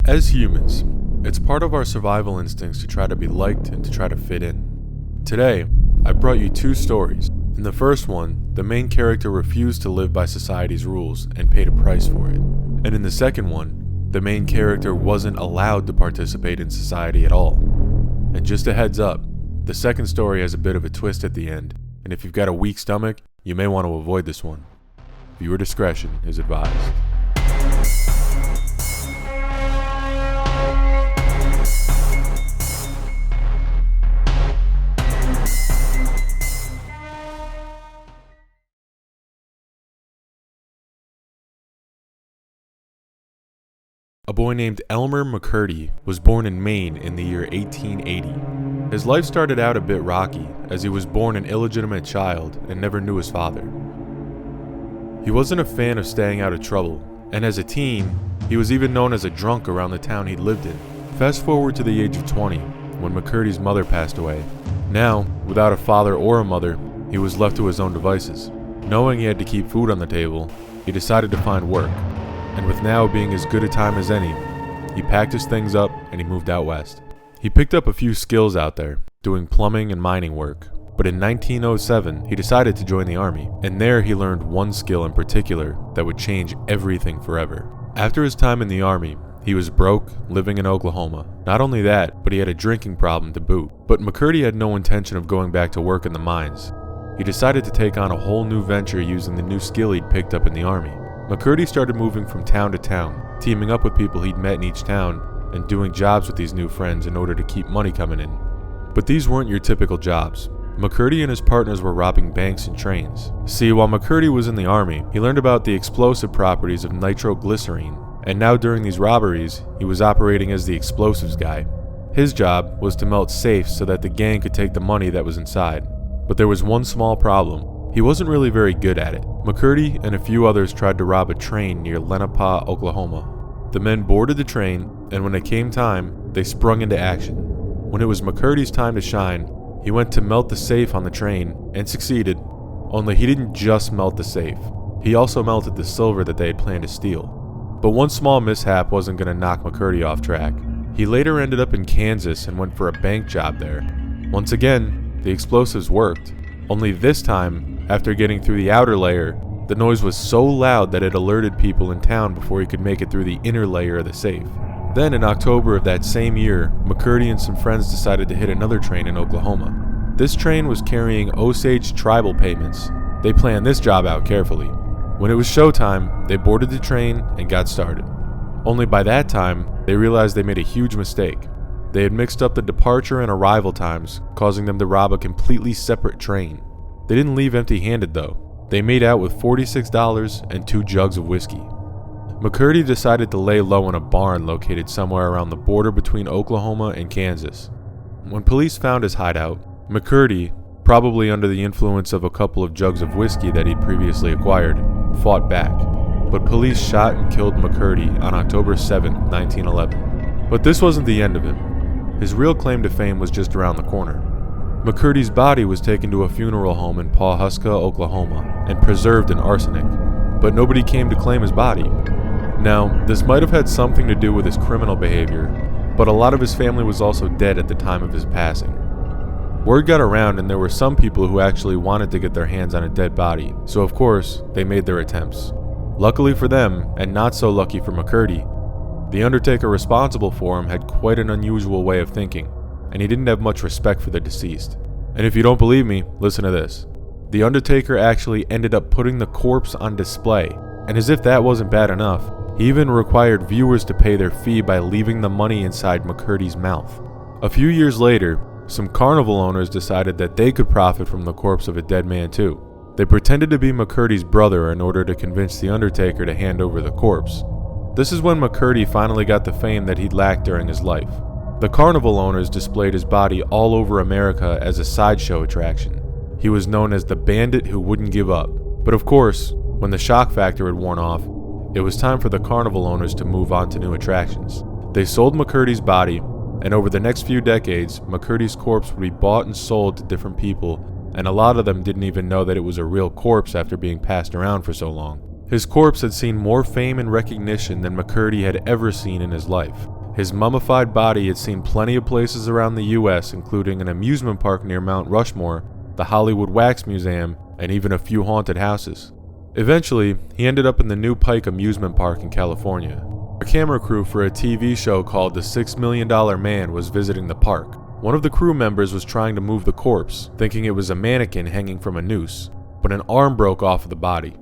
As humans, it's part of our survival instincts to try to be liked and to try to fit in. Today, I brought you two stories. In the first one, the main character refused to live by society's rules and paid a price for it. And in the second one, the main character wasn't allowed to participate in society at all. And just a heads up, the second story has a bit of a twist at the end, and if you've got a weak stomach, you may want to avoid this one. Viewer discretion is advised. A boy named Elmer McCurdy was born in Maine in the year 1880. His life started out a bit rocky, as he was born an illegitimate child and never knew his father. He wasn't a fan of staying out of trouble, and as a teen, he was even known as a drunk around the town he lived in. Fast forward to the age of 20, when McCurdy's mother passed away. Now, without a father or a mother, he was left to his own devices. Knowing he had to keep food on the table, he decided to find work. And with now being as good a time as any, he packed his things up and he moved out west. He picked up a few skills out there, doing plumbing and mining work. But in 1907, he decided to join the army, and there he learned one skill in particular that would change everything forever. After his time in the army, he was broke, living in Oklahoma. Not only that, but he had a drinking problem to boot. But McCurdy had no intention of going back to work in the mines. He decided to take on a whole new venture using the new skill he'd picked up in the army. McCurdy started moving from town to town, teaming up with people he'd met in each town, and doing jobs with these new friends in order to keep money coming in. But these weren't your typical jobs. McCurdy and his partners were robbing banks and trains. See, while McCurdy was in the army, he learned about the explosive properties of nitroglycerine, and now during these robberies, he was operating as the explosives guy. His job was to melt safes so that the gang could take the money that was inside. But there was one small problem. He wasn't really very good at it. McCurdy and a few others tried to rob a train near Lenape, Oklahoma. The men boarded the train, and when it came time, they sprung into action. When it was McCurdy's time to shine, he went to melt the safe on the train, and succeeded. Only he didn't just melt the safe. He also melted the silver that they had planned to steal. But one small mishap wasn't going to knock McCurdy off track. He later ended up in Kansas and went for a bank job there. Once again, the explosives worked. Only this time, after getting through the outer layer, the noise was so loud that it alerted people in town before he could make it through the inner layer of the safe. Then in October of that same year, McCurdy and some friends decided to hit another train in Oklahoma. This train was carrying Osage tribal payments. They planned this job out carefully. When it was showtime, they boarded the train and got started. Only by that time, they realized they made a huge mistake. They had mixed up the departure and arrival times, causing them to rob a completely separate train. They didn't leave empty-handed though. They made out with $46 and 2 jugs of whiskey. McCurdy decided to lay low in a barn located somewhere around the border between Oklahoma and Kansas. When police found his hideout, McCurdy, probably under the influence of a couple of jugs of whiskey that he'd previously acquired, fought back. But police shot and killed McCurdy on October 7, 1911. But this wasn't the end of him. His real claim to fame was just around the corner. McCurdy's body was taken to a funeral home in Pawhuska, Oklahoma, and preserved in arsenic, but nobody came to claim his body. Now, this might have had something to do with his criminal behavior, but a lot of his family was also dead at the time of his passing. Word got around and there were some people who actually wanted to get their hands on a dead body, so of course, they made their attempts. Luckily for them, and not so lucky for McCurdy, the undertaker responsible for him had quite an unusual way of thinking, and he didn't have much respect for the deceased. And if you don't believe me, listen to this. The undertaker actually ended up putting the corpse on display, and as if that wasn't bad enough, he even required viewers to pay their fee by leaving the money inside McCurdy's mouth. A few years later, some carnival owners decided that they could profit from the corpse of a dead man too. They pretended to be McCurdy's brother in order to convince the undertaker to hand over the corpse. This is when McCurdy finally got the fame that he'd lacked during his life. The carnival owners displayed his body all over America as a sideshow attraction. He was known as the bandit who wouldn't give up. But of course, when the shock factor had worn off, it was time for the carnival owners to move on to new attractions. They sold McCurdy's body, and over the next few decades, McCurdy's corpse would be bought and sold to different people, and a lot of them didn't even know that it was a real corpse after being passed around for so long. His corpse had seen more fame and recognition than McCurdy had ever seen in his life. His mummified body had seen plenty of places around the US, including an amusement park near Mount Rushmore, the Hollywood Wax Museum, and even a few haunted houses. Eventually, he ended up in the New Pike amusement park in California. A camera crew for a TV show called The $6 Million Man was visiting the park. One of the crew members was trying to move the corpse, thinking it was a mannequin hanging from a noose, but an arm broke off of the body.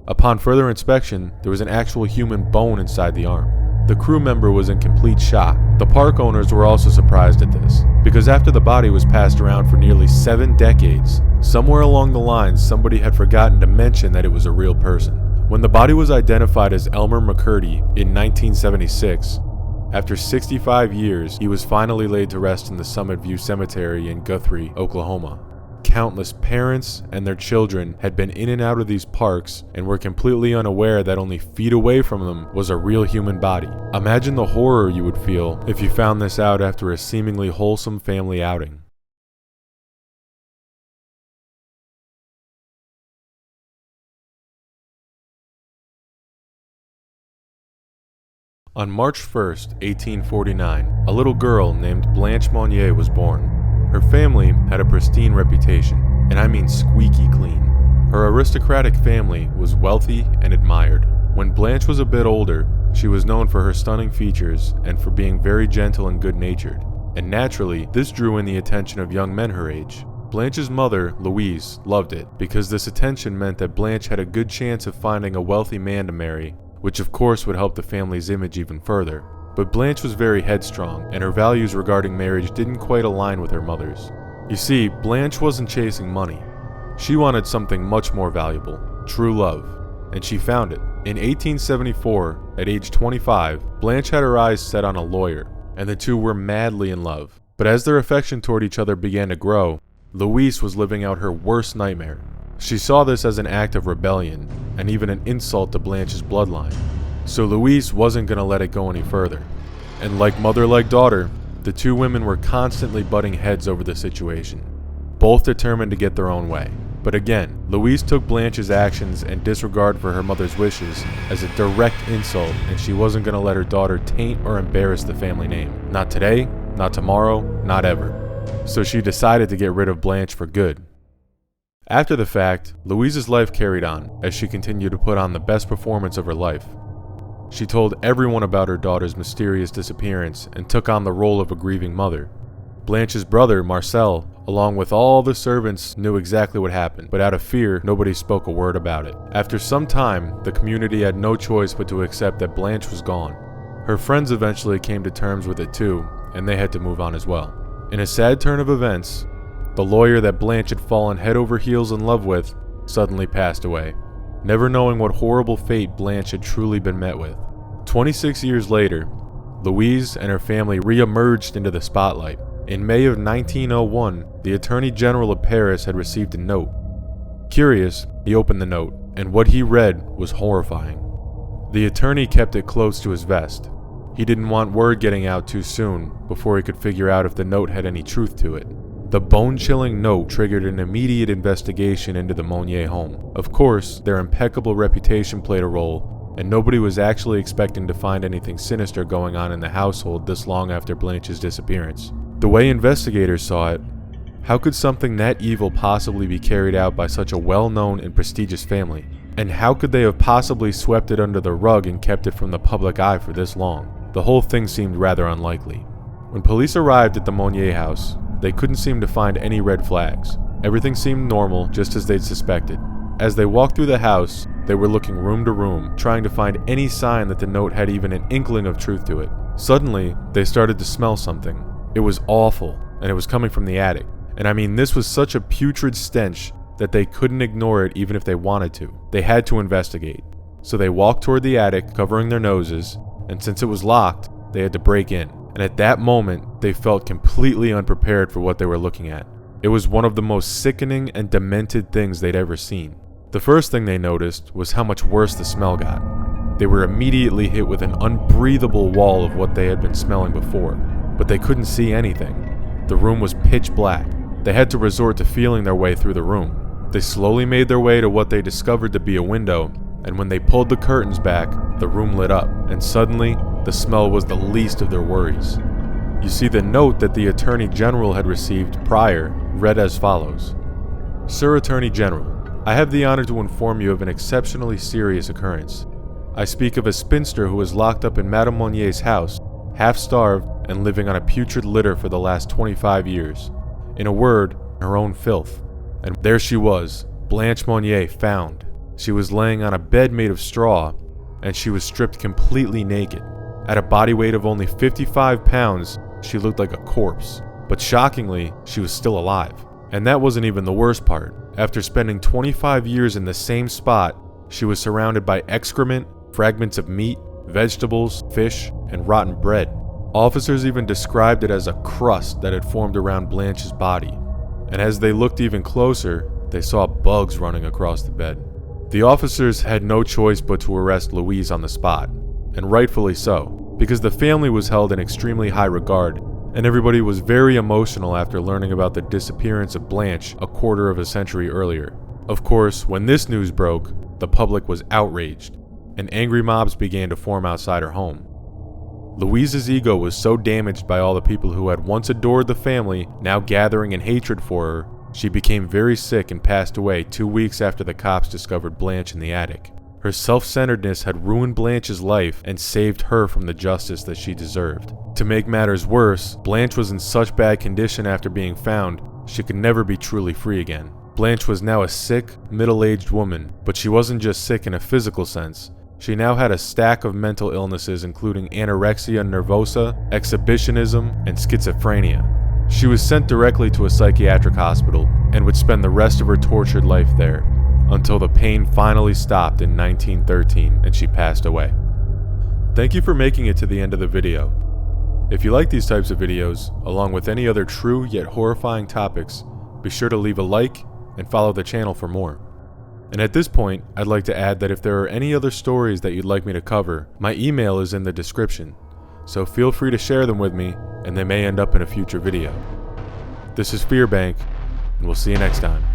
Upon further inspection, there was an actual human bone inside the arm. The crew member was in complete shock. The park owners were also surprised at this, because after the body was passed around for nearly 7 decades, somewhere along the line somebody had forgotten to mention that it was a real person. When the body was identified as Elmer McCurdy in 1976, after 65 years, he was finally laid to rest in the Summit View Cemetery in Guthrie, Oklahoma. Countless parents and their children had been in and out of these parks and were completely unaware that only feet away from them was a real human body. Imagine the horror you would feel if you found this out after a seemingly wholesome family outing. On March 1st, 1849, a little girl named Blanche Monnier was born. Her family had a pristine reputation, and I mean squeaky clean. Her aristocratic family was wealthy and admired. When Blanche was a bit older, she was known for her stunning features and for being very gentle and good-natured. And naturally, this drew in the attention of young men her age. Blanche's mother, Louise, loved it, because this attention meant that Blanche had a good chance of finding a wealthy man to marry, which of course would help the family's image even further. But Blanche was very headstrong, and her values regarding marriage didn't quite align with her mother's. You see, Blanche wasn't chasing money. She wanted something much more valuable, true love, and she found it. In 1874, at age 25, Blanche had her eyes set on a lawyer, and the two were madly in love. But as their affection toward each other began to grow, Louise was living out her worst nightmare. She saw this as an act of rebellion, and even an insult to Blanche's bloodline. So Louise wasn't going to let it go any further. And like mother like daughter, the two women were constantly butting heads over the situation, both determined to get their own way. But again, Louise took Blanche's actions and disregard for her mother's wishes as a direct insult, and she wasn't going to let her daughter taint or embarrass the family name. Not today, not tomorrow, not ever. So she decided to get rid of Blanche for good. After the fact, Louise's life carried on as she continued to put on the best performance of her life. She told everyone about her daughter's mysterious disappearance and took on the role of a grieving mother. Blanche's brother, Marcel, along with all the servants, knew exactly what happened, but out of fear, nobody spoke a word about it. After some time, the community had no choice but to accept that Blanche was gone. Her friends eventually came to terms with it too, and they had to move on as well. In a sad turn of events, the lawyer that Blanche had fallen head over heels in love with suddenly passed away, never knowing what horrible fate Blanche had truly been met with. 26 years later, Louise and her family re-emerged into the spotlight. In May of 1901, the Attorney General of Paris had received a note. Curious, he opened the note, and what he read was horrifying. The attorney kept it close to his vest. He didn't want word getting out too soon before he could figure out if the note had any truth to it. The bone-chilling note triggered an immediate investigation into the Monnier home. Of course, their impeccable reputation played a role, and nobody was actually expecting to find anything sinister going on in the household this long after Blanche's disappearance. The way investigators saw it, how could something that evil possibly be carried out by such a well-known and prestigious family? And how could they have possibly swept it under the rug and kept it from the public eye for this long? The whole thing seemed rather unlikely. When police arrived at the Monnier house, they couldn't seem to find any red flags. Everything seemed normal, just as they'd suspected. As they walked through the house, they were looking room to room, trying to find any sign that the note had even an inkling of truth to it. Suddenly, they started to smell something. It was awful, and it was coming from the attic. And I mean, this was such a putrid stench that they couldn't ignore it even if they wanted to. They had to investigate. So they walked toward the attic, covering their noses, and since it was locked, they had to break in. And at that moment, they felt completely unprepared for what they were looking at. It was one of the most sickening and demented things they'd ever seen. The first thing they noticed was how much worse the smell got. They were immediately hit with an unbreathable wall of what they had been smelling before, but they couldn't see anything. The room was pitch black. They had to resort to feeling their way through the room. They slowly made their way to what they discovered to be a window, and when they pulled the curtains back, the room lit up, and suddenly, the smell was the least of their worries. You see, the note that the Attorney General had received prior read as follows. Sir Attorney General, I have the honor to inform you of an exceptionally serious occurrence. I speak of a spinster who was locked up in Madame Monier's house, half-starved and living on a putrid litter for the last 25 years. In a word, her own filth. And there she was, Blanche Monnier, found. She was laying on a bed made of straw, and she was stripped completely naked. At a body weight of only 55 pounds, she looked like a corpse. But shockingly, she was still alive. And that wasn't even the worst part. After spending 25 years in the same spot, she was surrounded by excrement, fragments of meat, vegetables, fish, and rotten bread. Officers even described it as a crust that had formed around Blanche's body. And as they looked even closer, they saw bugs running across the bed. The officers had no choice but to arrest Louise on the spot, and rightfully so, because the family was held in extremely high regard, and everybody was very emotional after learning about the disappearance of Blanche a quarter of a century earlier. Of course, when this news broke, the public was outraged, and angry mobs began to form outside her home. Louise's ego was so damaged by all the people who had once adored the family, now gathering in hatred for her, she became very sick and passed away 2 weeks after the cops discovered Blanche in the attic. Her self-centeredness had ruined Blanche's life and saved her from the justice that she deserved. To make matters worse, Blanche was in such bad condition after being found, she could never be truly free again. Blanche was now a sick, middle-aged woman, but she wasn't just sick in a physical sense. She now had a stack of mental illnesses including anorexia nervosa, exhibitionism, and schizophrenia. She was sent directly to a psychiatric hospital and would spend the rest of her tortured life there, until the pain finally stopped in 1913 and she passed away. Thank you for making it to the end of the video. If you like these types of videos, along with any other true yet horrifying topics, be sure to leave a like and follow the channel for more. And at this point, I'd like to add that if there are any other stories that you'd like me to cover, my email is in the description, so feel free to share them with me and they may end up in a future video. This is FearBank, and we'll see you next time.